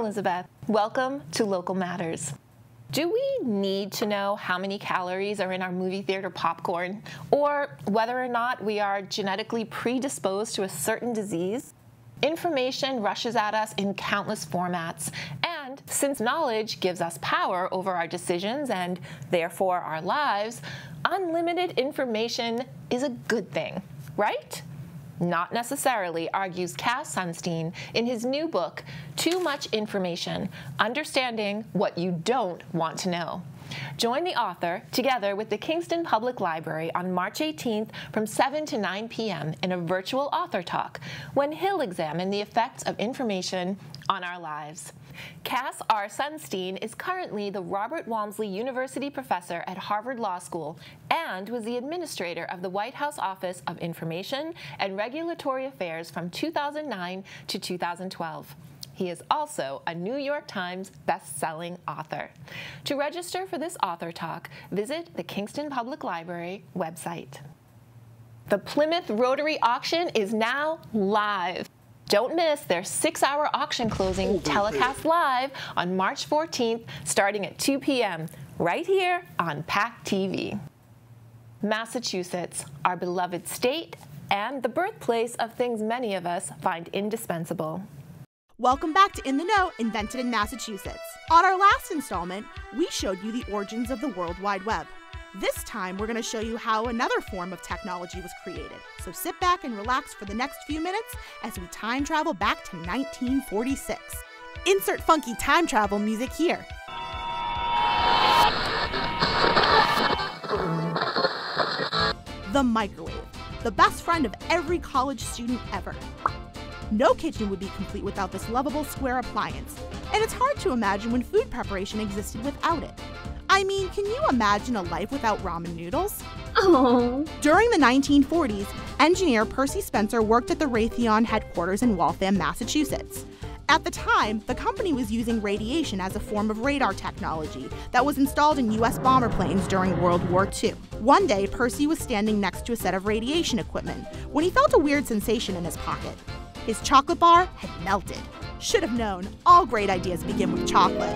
Elizabeth. Welcome to Local Matters. Do we need to know how many calories are in our movie theater popcorn, or whether or not we are genetically predisposed to a certain disease? Information rushes at us in countless formats, and since knowledge gives us power over our decisions and therefore our lives, unlimited information is a good thing, right? Not necessarily, argues Cass Sunstein in his new book, Too Much Information: Understanding What You Don't Want to Know. Join the author, together with the Kingston Public Library, on March 18th from 7 to 9 p.m. in a virtual author talk, when he'll examine the effects of information on our lives. Cass R. Sunstein is currently the Robert Walmsley University Professor at Harvard Law School and was the administrator of the White House Office of Information and Regulatory Affairs from 2009 to 2012. He is also a New York Times best-selling author. To register for this author talk, visit the Kingston Public Library website. The Plymouth Rotary Auction is now live. Don't miss their 6-hour auction closing telecast live on March 14th, starting at 2 p.m., right here on PAC TV. Massachusetts, our beloved state, and the birthplace of things many of us find indispensable. Welcome back to In the Know, Invented in Massachusetts. On our last installment, we showed you the origins of the World Wide Web. This time, we're going to show you how another form of technology was created. So sit back and relax for the next few minutes as we time travel back to 1946. Insert funky time travel music here. The microwave, the best friend of every college student ever. No kitchen would be complete without this lovable square appliance, and it's hard to imagine when food preparation existed without it. I mean, can you imagine a life without ramen noodles? Oh. During the 1940s, engineer Percy Spencer worked at the Raytheon headquarters in Waltham, Massachusetts. At the time, the company was using radiation as a form of radar technology that was installed in U.S. bomber planes during World War II. One day, Percy was standing next to a set of radiation equipment when he felt a weird sensation in his pocket. His chocolate bar had melted. Should have known, all great ideas begin with chocolate.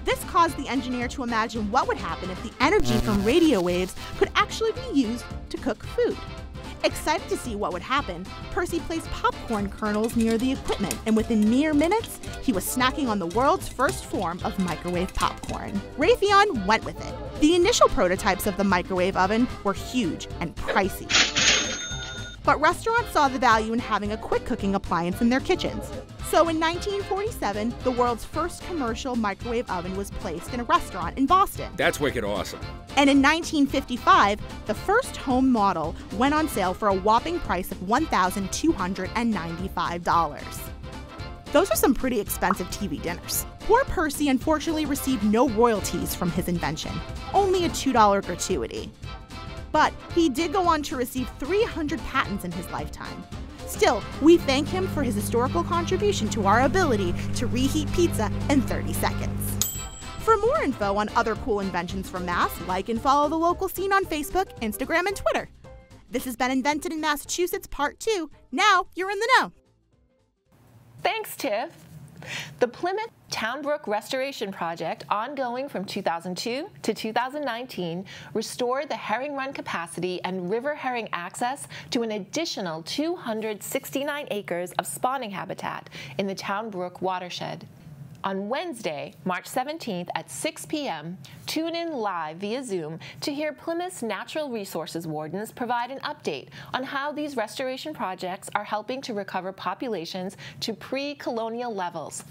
This caused the engineer to imagine what would happen if the energy from radio waves could actually be used to cook food. Excited to see what would happen, Percy placed popcorn kernels near the equipment, and within mere minutes, he was snacking on the world's first form of microwave popcorn. Raytheon went with it. The initial prototypes of the microwave oven were huge and pricey. But restaurants saw the value in having a quick cooking appliance in their kitchens. So in 1947, the world's first commercial microwave oven was placed in a restaurant in Boston. That's wicked awesome. And in 1955, the first home model went on sale for a whopping price of $1,295. Those are some pretty expensive TV dinners. Poor Percy unfortunately received no royalties from his invention, only a $2 gratuity. But he did go on to receive 300 patents in his lifetime. Still, we thank him for his historical contribution to our ability to reheat pizza in 30 seconds. For more info on other cool inventions from Mass, like and follow the local scene on Facebook, Instagram, and Twitter. This has been Invented in Massachusetts Part 2. Now you're in the know. Thanks, Tiff. The Plymouth Townbrook Restoration Project, ongoing from 2002 to 2019, restored the herring run capacity and river herring access to an additional 269 acres of spawning habitat in the Townbrook watershed. On Wednesday, March 17th at 6 p.m., tune in live via Zoom to hear Plymouth's Natural Resources Wardens provide an update on how these restoration projects are helping to recover populations to pre-colonial levels,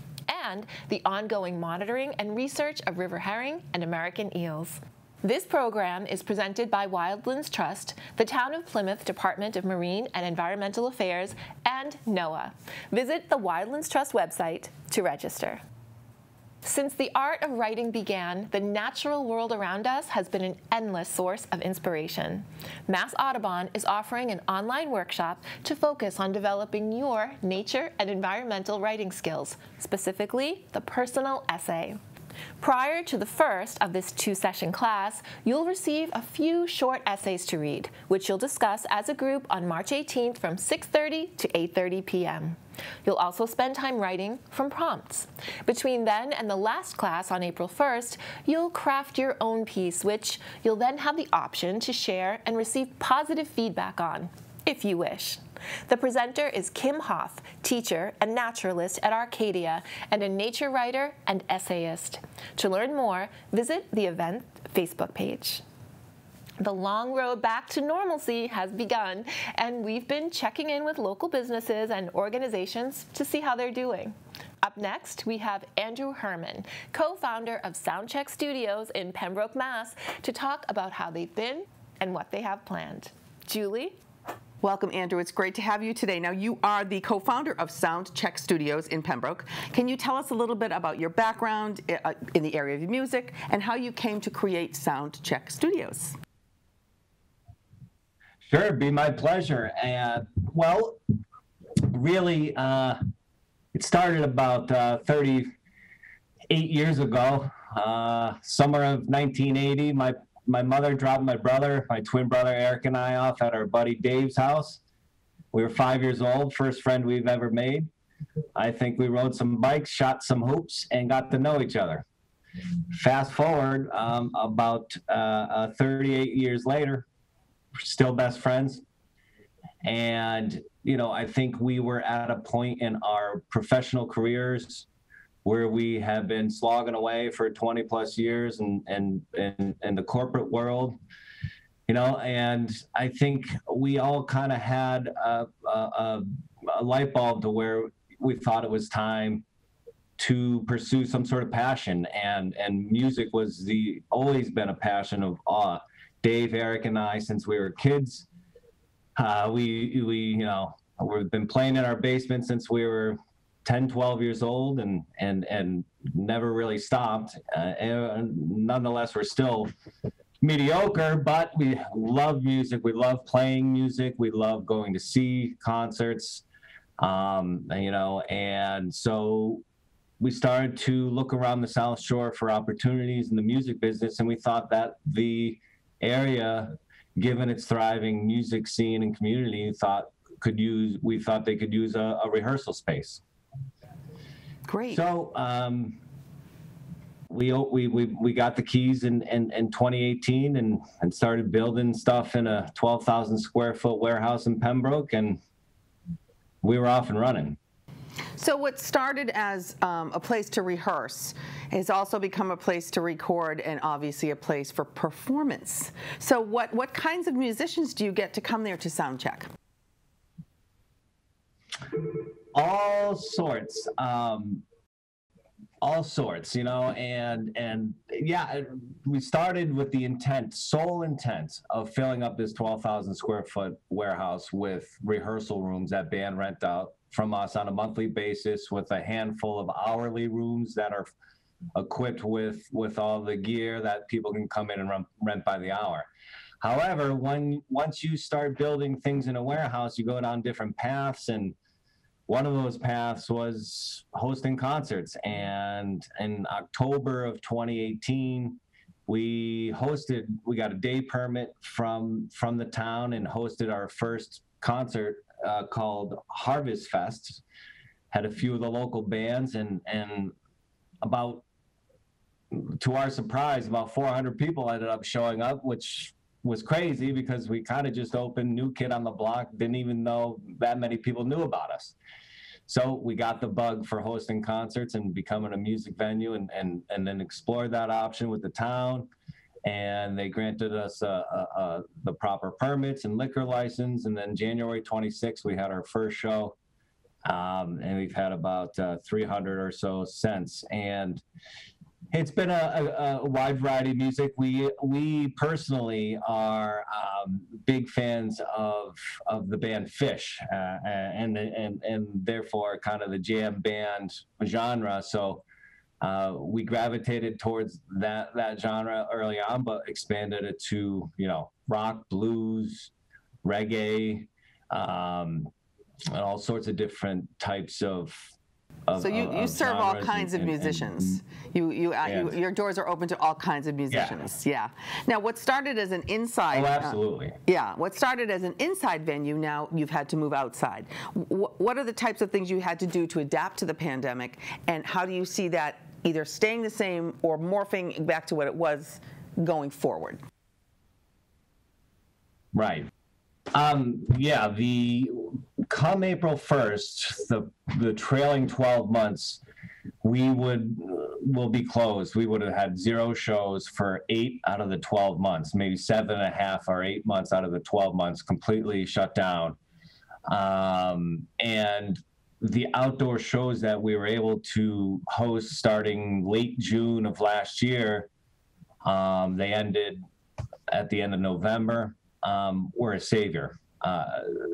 and the ongoing monitoring and research of river herring and American eels. This program is presented by Wildlands Trust, the Town of Plymouth Department of Marine and Environmental Affairs, and NOAA. Visit the Wildlands Trust website to register. Since the art of writing began, the natural world around us has been an endless source of inspiration. Mass Audubon is offering an online workshop to focus on developing your nature and environmental writing skills, specifically the personal essay. Prior to the first of this 2-session class, you'll receive a few short essays to read, which you'll discuss as a group on March 18th from 6:30 to 8:30 p.m. You'll also spend time writing from prompts. Between then and the last class on April 1st, you'll craft your own piece, which you'll then have the option to share and receive positive feedback on, if you wish. The presenter is Kim Hoff, teacher and naturalist at Arcadia, and a nature writer and essayist. To learn more, visit the event Facebook page. The long road back to normalcy has begun, and we've been checking in with local businesses and organizations to see how they're doing. Up next, we have Andrew Herman, co-founder of Soundcheck Studios in Pembroke, Mass., to talk about how they've been and what they have planned. Julie? Welcome, Andrew. It's great to have you today. Now, you are the co-founder of Soundcheck Studios in Pembroke. Can you tell us a little bit about your background in the area of music and how you came to create Soundcheck Studios? Sure, it'd be my pleasure. And well, really, it started about 38 years ago, summer of 1980. My mother dropped my brother, my twin brother Eric, and I off at our buddy Dave's house. We were 5 years old, first friend we've ever made. I think we rode some bikes, shot some hoops, and got to know each other. Fast forward about 38 years later, we're still best friends. And, you know, I think we were at a point in our professional careers where we have been slogging away for 20 plus years and in the corporate world, you know, and I think we all kind of had a light bulb to where we thought it was time to pursue some sort of passion, and music was always been a passion of Dave, Eric, and I since we were kids. We you know, we've been playing in our basement since we were 10, 12 years old and never really stopped. And nonetheless, we're still mediocre, but we love music. We love playing music. We love going to see concerts, you know, and so we started to look around the South Shore for opportunities in the music business, and we thought that the area, given its thriving music scene and community, we thought they could use a rehearsal space. Great. So we got the keys in 2018 and started building stuff in a 12,000 square foot warehouse in Pembroke, and we were off and running. So what started as a place to rehearse has also become a place to record and obviously a place for performance. So what kinds of musicians do you get to come there to Soundcheck? All sorts, you know, and yeah, we started with the sole intent of filling up this 12,000 square foot warehouse with rehearsal rooms that band rent out from us on a monthly basis, with a handful of hourly rooms that are equipped with all the gear that people can come in and rent by the hour. However, once you start building things in a warehouse, you go down different paths, and one of those paths was hosting concerts. And in October of 2018, we got a day permit from the town and hosted our first concert called Harvest Fest. Had a few of the local bands, and to our surprise, about 400 people ended up showing up, which was crazy because we kind of just opened, new kid on the block, didn't even know that many people knew about us. So we got the bug for hosting concerts and becoming a music venue, and then explored that option with the town. And they granted us the proper permits and liquor license. And then January 26th, we had our first show. And we've had about 300 or so since. And it's been a wide variety of music. We personally are big fans of the band Fish, and therefore kind of the jam band genre. So we gravitated towards that genre early on, but expanded it to, you know, rock, blues, reggae, and all sorts of different types of So you serve all kinds of musicians. Your doors are open to all kinds of musicians. Yeah. Now, what started as an inside, absolutely. What started as an inside venue, now you've had to move outside. What are the types of things you had to do to adapt to the pandemic, and how do you see that either staying the same or morphing back to what it was going forward? Right. Come April 1st, the trailing 12 months, will be closed. We would have had 0 shows for 8 out of the 12 months, maybe 7.5 or 8 months out of the 12 months, completely shut down. And the outdoor shows that we were able to host starting late June of last year, they ended at the end of November, were a savior.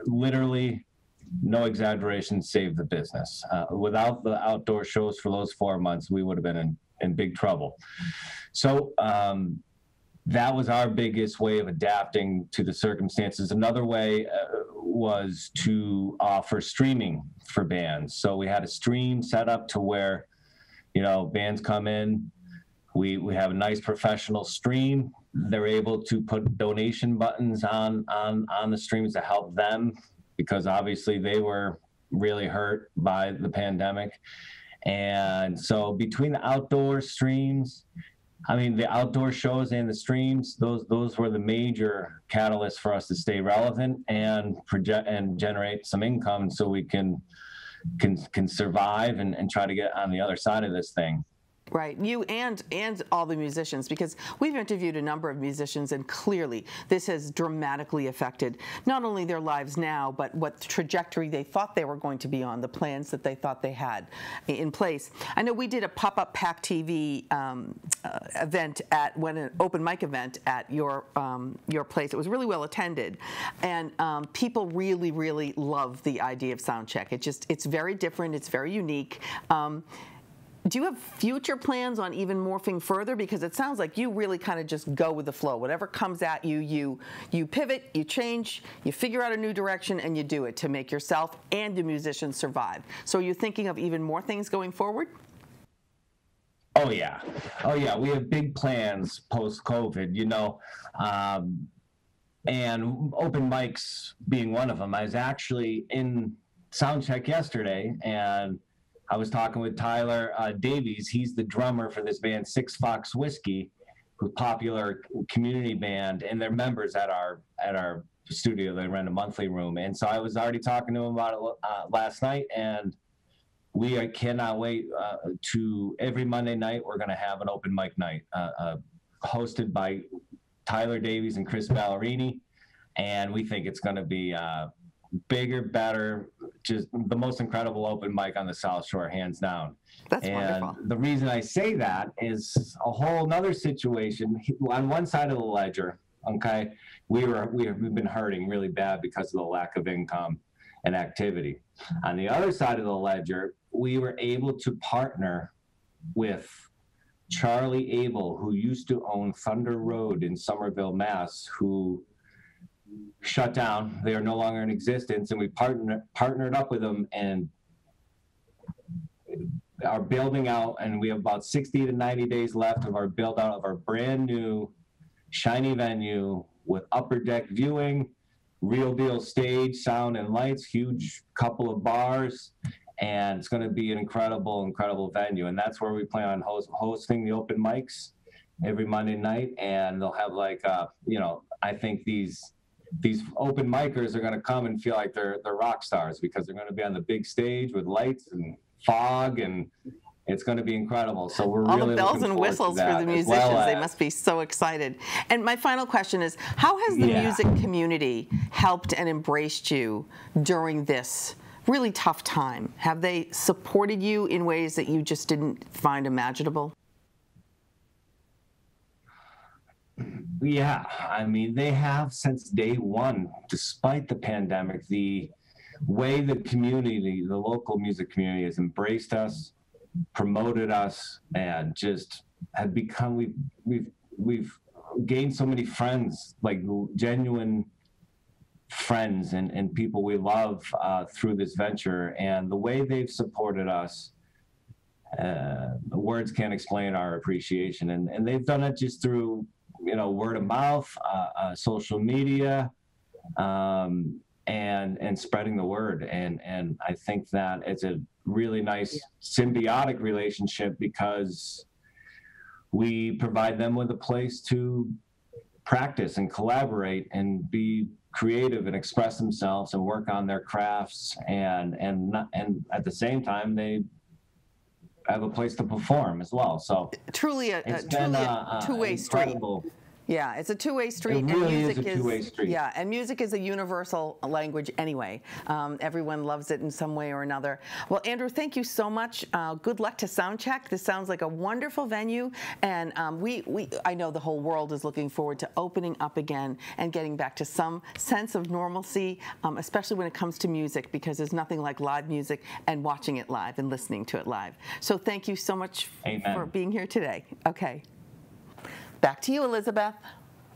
Literally, no exaggeration, saved the business. Without the outdoor shows for those 4 months, we would have been in big trouble. So that was our biggest way of adapting to the circumstances. Another way was to offer streaming for bands. So we had a stream set up to where, bands come in, we have a nice professional stream. They're able to put donation buttons on the streams to help them, because obviously they were really hurt by the pandemic. And so between the outdoor streams, the outdoor shows and the streams, those were the major catalysts for us to stay relevant and generate some income so we can survive and try to get on the other side of this thing. Right, you and all the musicians, because we've interviewed a number of musicians, and clearly this has dramatically affected not only their lives now, but what trajectory they thought they were going to be on, the plans that they thought they had in place. I know we did a pop-up PAC TV event an open mic event at your place. It was really well attended, and people really, really love the idea of Soundcheck. It's very different. It's very unique. Do you have future plans on even morphing further? Because it sounds like you really kind of just go with the flow. Whatever comes at you, you pivot, you change, you figure out a new direction, and you do it to make yourself and the musicians survive. So are you thinking of even more things going forward? Oh yeah. We have big plans post-COVID, and open mics being one of them. I was actually in Soundcheck yesterday, and I was talking with Tyler Davies. He's the drummer for this band, Six Fox Whiskey, who's a popular community band, and they're members at our studio. They rent a monthly room. And so I was already talking to him about it last night, and we cannot wait to every Monday night, we're going to have an open mic night hosted by Tyler Davies and Chris Ballerini. And we think it's going to be bigger, better, just the most incredible open mic on the South Shore, hands down. That's wonderful. The reason I say that is a whole nother situation. On one side of the ledger, okay, we've been hurting really bad because of the lack of income and activity. On the other side of the ledger, we were able to partner with Charlie Abel, who used to own Thunder Road in Somerville, Mass., who shut down. They are no longer in existence, and we partnered up with them and are building out, and we have about 60 to 90 days left of our build out of our brand new shiny venue with upper deck viewing, real deal stage, sound and lights, huge couple of bars, and it's going to be an incredible venue. And that's where we plan on hosting the open mics every Monday night. And they'll have I think these open micers are going to come and feel like they're rock stars, because they're going to be on the big stage with lights and fog, and it's going to be incredible. So we're all really the bells and whistles for the musicians. They must be so excited. And my final question is, how has the music community helped and embraced you during this really tough time? Have they supported you in ways that you just didn't find imaginable? Yeah, they have since day one, despite the pandemic. The way the community, the local music community, has embraced us, promoted us, and just have become, we've gained so many friends, like genuine friends and people we love through this venture. And the way they've supported us words can't explain our appreciation. And they've done it just through, word of mouth, social media, and spreading the word. And I think that it's a really nice symbiotic relationship, because we provide them with a place to practice and collaborate and be creative and express themselves and work on their crafts, and at the same time they have a place to perform as well. So truly a two-way street. Yeah, it's a two-way street. It really is a two-way street. Yeah, and music is a universal language anyway. Everyone loves it in some way or another. Well, Andrew, thank you so much. Good luck to Soundcheck. This sounds like a wonderful venue, and I know the whole world is looking forward to opening up again and getting back to some sense of normalcy, especially when it comes to music, because there's nothing like live music and watching it live and listening to it live. So thank you so much for being here today. Okay. Back to you, Elizabeth.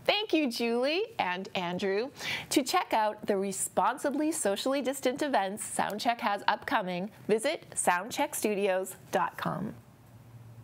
Thank you, Julie and Andrew. To check out the responsibly socially distant events Soundcheck has upcoming, visit soundcheckstudios.com.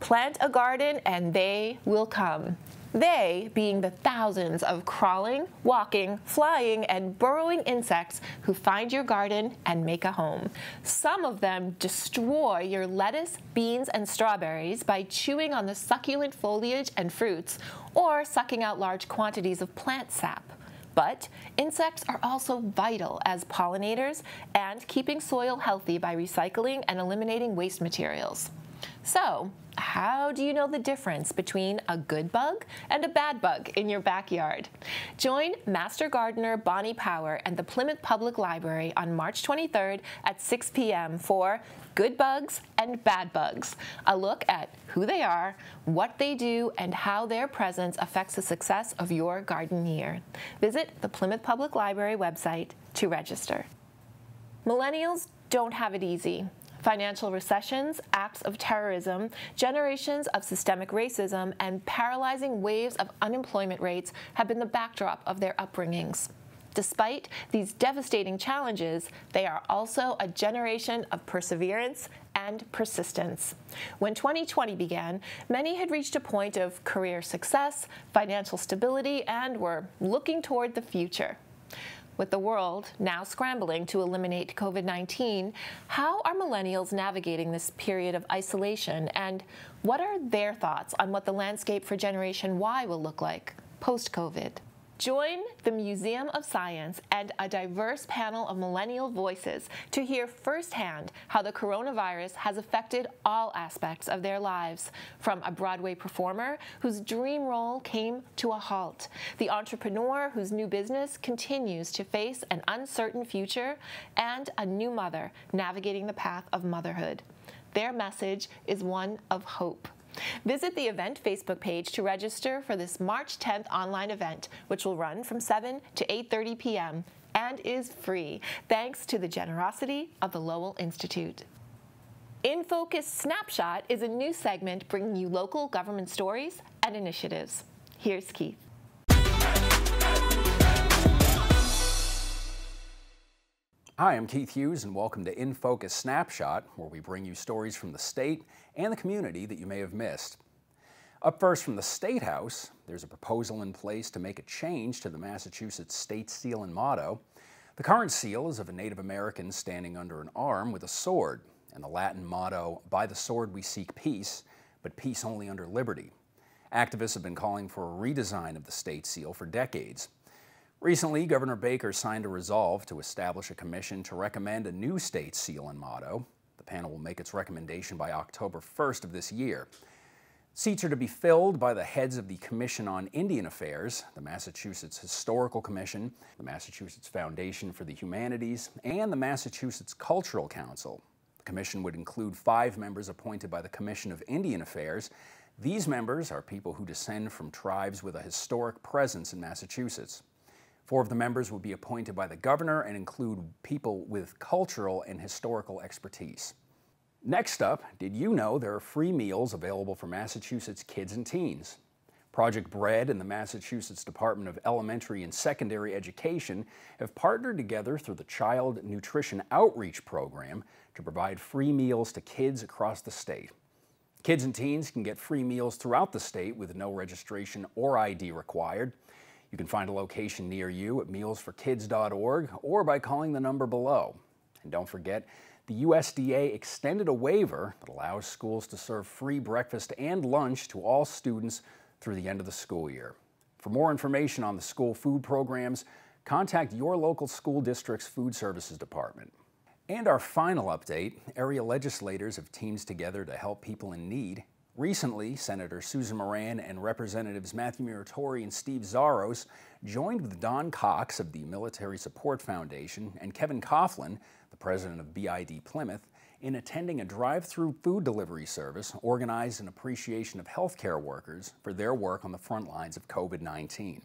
Plant a garden and they will come. They being the thousands of crawling, walking, flying, and burrowing insects who find your garden and make a home. Some of them destroy your lettuce, beans, and strawberries by chewing on the succulent foliage and fruits, or sucking out large quantities of plant sap. But insects are also vital as pollinators and keeping soil healthy by recycling and eliminating waste materials. So, how do you know the difference between a good bug and a bad bug in your backyard? Join Master Gardener Bonnie Power and the Plymouth Public Library on March 23rd at 6 p.m. for Good Bugs and Bad Bugs, a look at who they are, what they do, and how their presence affects the success of your garden year. Visit the Plymouth Public Library website to register. Millennials don't have it easy. Financial recessions, acts of terrorism, generations of systemic racism, and paralyzing waves of unemployment rates have been the backdrop of their upbringings. Despite these devastating challenges, they are also a generation of perseverance and persistence. When 2020 began, many had reached a point of career success, financial stability, and were looking toward the future. With the world now scrambling to eliminate COVID-19, how are millennials navigating this period of isolation, and what are their thoughts on what the landscape for Generation Y will look like post-COVID? Join the Museum of Science and a diverse panel of millennial voices to hear firsthand how the coronavirus has affected all aspects of their lives, from a Broadway performer whose dream role came to a halt, the entrepreneur whose new business continues to face an uncertain future, and a new mother navigating the path of motherhood. Their message is one of hope. Visit the event Facebook page to register for this March 10th online event, which will run from 7 to 8:30 p.m. and is free, thanks to the generosity of the Lowell Institute. In Focus Snapshot is a new segment bringing you local government stories and initiatives. Here's Keith. Hi, I'm Keith Hughes, and welcome to In Focus Snapshot, where we bring you stories from the state and the community that you may have missed. Up first from the State House, there's a proposal in place to make a change to the Massachusetts state seal and motto. The current seal is of a Native American standing under an arm with a sword, and the Latin motto, "By the sword we seek peace, but peace only under liberty." Activists have been calling for a redesign of the state seal for decades. Recently, Governor Baker signed a resolve to establish a commission to recommend a new state seal and motto. The panel will make its recommendation by October 1st of this year. Seats are to be filled by the heads of the Commission on Indian Affairs, the Massachusetts Historical Commission, the Massachusetts Foundation for the Humanities, and the Massachusetts Cultural Council. The commission would include 5 members appointed by the Commission of Indian Affairs. These members are people who descend from tribes with a historic presence in Massachusetts. 4 of the members will be appointed by the governor and include people with cultural and historical expertise. Next up, did you know there are free meals available for Massachusetts kids and teens? Project Bread and the Massachusetts Department of Elementary and Secondary Education have partnered together through the Child Nutrition Outreach Program to provide free meals to kids across the state. Kids and teens can get free meals throughout the state with no registration or ID required. You can find a location near you at mealsforkids.org or by calling the number below. And don't forget, the USDA extended a waiver that allows schools to serve free breakfast and lunch to all students through the end of the school year. For more information on the school food programs, contact your local school district's food services department. And our final update, area legislators have teamed together to help people in need. Recently, Senator Susan Moran and Representatives Matthew Muratori and Steve Zaros joined with Don Cox of the Military Support Foundation and Kevin Coughlin, the president of BID Plymouth, in attending a drive-through food delivery service organized in appreciation of healthcare workers for their work on the front lines of COVID-19.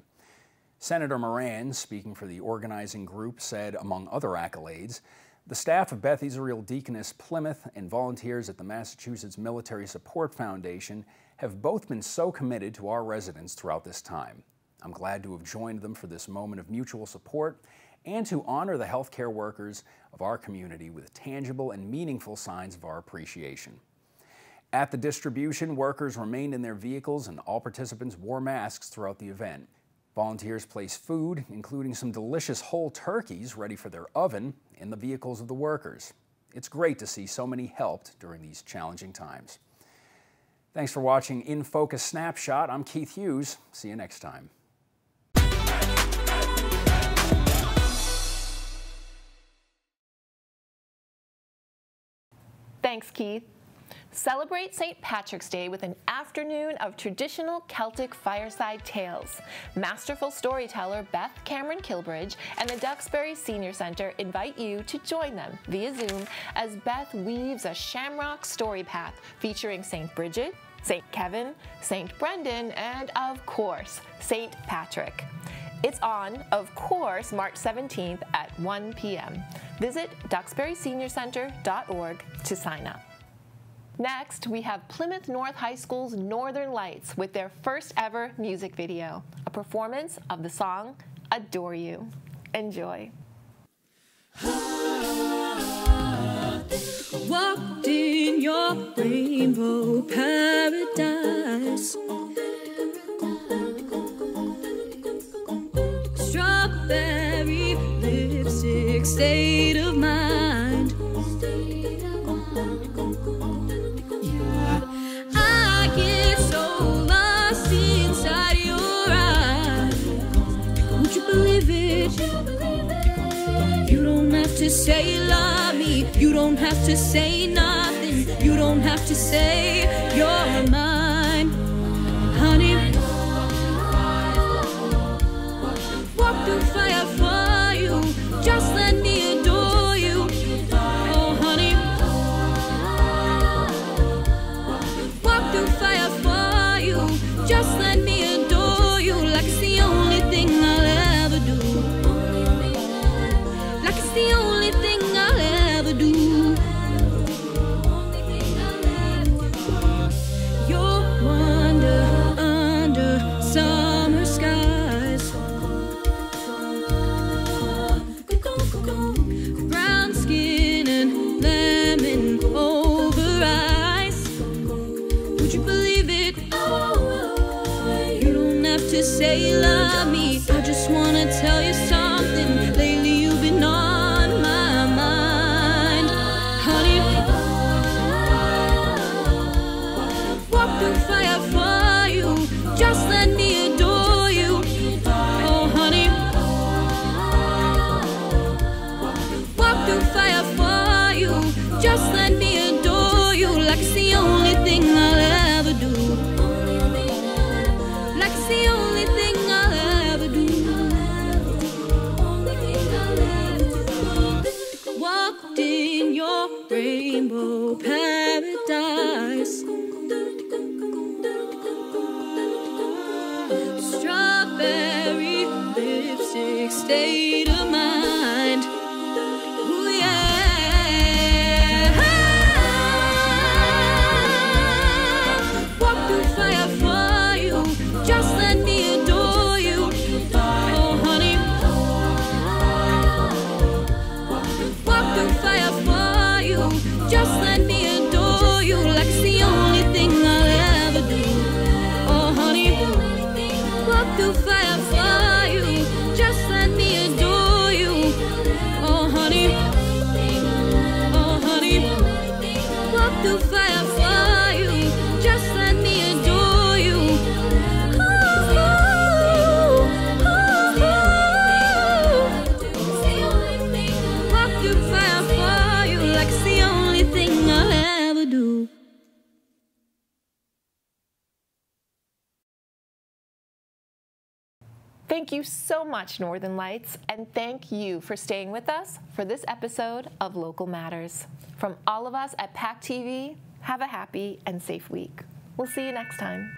Senator Moran, speaking for the organizing group, said, among other accolades, the staff of Beth Israel Deaconess Plymouth and volunteers at the Massachusetts Military Support Foundation have both been so committed to our residents throughout this time. I'm glad to have joined them for this moment of mutual support and to honor the healthcare workers of our community with tangible and meaningful signs of our appreciation. At the distribution, workers remained in their vehicles and all participants wore masks throughout the event. Volunteers placed food, including some delicious whole turkeys ready for their oven, in the vehicles of the workers. It's great to see so many helped during these challenging times. Thanks for watching In Focus Snapshot. I'm Keith Hughes. See you next time. Thanks, Keith. Celebrate St. Patrick's Day with an afternoon of traditional Celtic fireside tales. Masterful storyteller Beth Cameron Kilbridge and the Duxbury Senior Center invite you to join them via Zoom as Beth weaves a shamrock story path featuring St. Bridget, St. Kevin, St. Brendan, and of course, St. Patrick. It's on, of course, March 17th at 1 p.m. Visit duxburyseniorcenter.org to sign up. Next, we have Plymouth North High School's Northern Lights with their first ever music video, a performance of the song Adore You. Enjoy. Walked in your rainbow paradise. Strawberry lipstick state of mind. I get so lost inside your eyes. Would you believe it? You don't have to say love me. You don't have to say nothing. You don't have to say you're mine, honey. Walk through fire for you. Just let me adore you. Oh, honey. Walk through fire for you. Just let me adore you. Like it's the only thing I'll ever do. Like it's the only thing I'll ever do. Your wonder under summer skies. Brown skin and lemon over eyes. Would you believe it? You don't have to say love me. I just wanna tell you something. Lately you've been on my mind, honey. Walk through fire for you. Just let me adore you. Oh, honey. Walk through fire for you. Just let me adore you. Like it's the only thing I'll ever do. Like it's the only thing I'll ever do. Walked in your rainbow paradise. Strawberry lipstick state of mind. Ooh, yeah. Walk through fire for you. Just let me adore you. Oh, honey. Walk through fire for you. Just let me adore you. Like it's the only thing through fire for you. Just let me adore you. Walk through fire for you like it's the only thing I'll ever do. Thank you so much, Northern Lights, and thank you for staying with us for this episode of Local Matters. From all of us at PAC TV, have a happy and safe week. We'll see you next time.